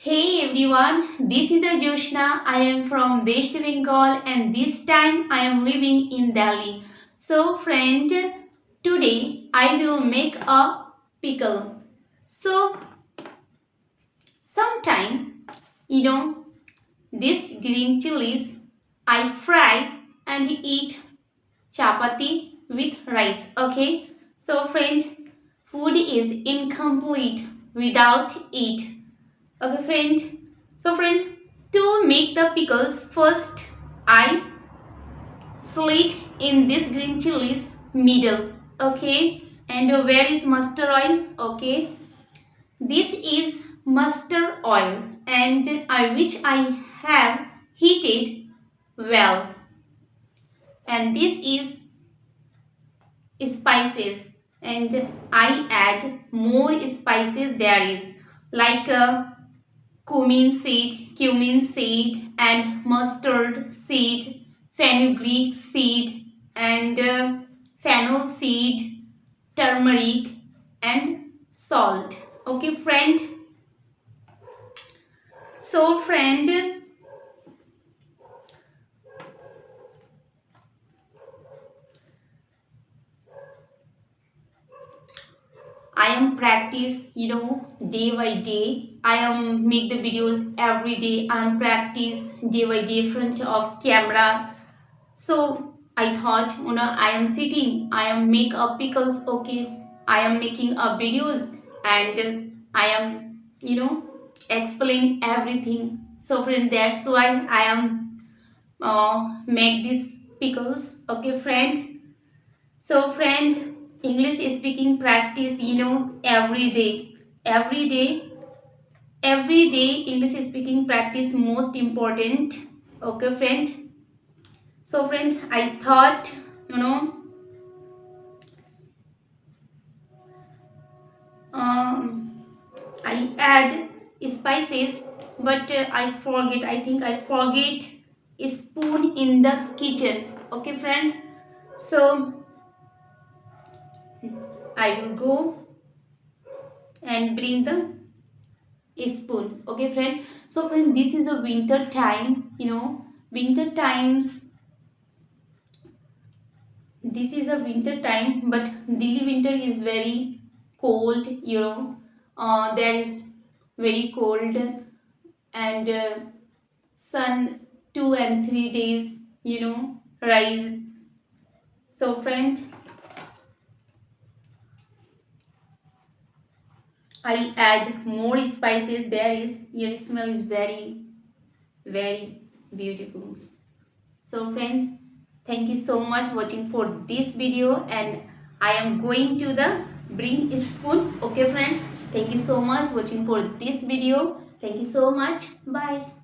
Hey everyone, this is the Joshna. I am from West Bengal and this time I am living in Delhi. So friend, today I will make a pickle. So sometime, this green chilies I fry and eat chapati with rice. Okay, so friend, food is incomplete without it. Okay friend, to make the pickles, first I slit in this green chilies middle. Okay, and where is mustard oil? Okay, this is mustard oil and which I have heated well, and this is spices and I add more spices. There is like cumin seed and mustard seed, fenugreek seed and fennel seed, turmeric and salt. Okay friend, so friend, I am practice, day by day. I am make the videos every day. I am practice day by day front of camera. So I thought, I am sitting, I am make a pickles. Okay, I am making a videos and I am, explain everything. So friend, that's why I am make these pickles. Okay, friend. So friend, English speaking practice, every day. Every day. Every day English speaking practice most important. Okay, friend. So friend, I thought, I add spices, but I forget. I think I forget a spoon in the kitchen. Okay, friend. So I will go and bring the spoon. Okay, friend. So friend, this is a winter time. Winter times. This is a winter time, but Delhi winter is very cold. There is very cold and sun 2 and 3 days. Rise. So friend, I add more spices. There is your smell is very beautiful. So friend, thank you so much watching for this video and I am going to the bring a spoon. Okay friend, thank you so much watching for this video. Thank you so much. Bye.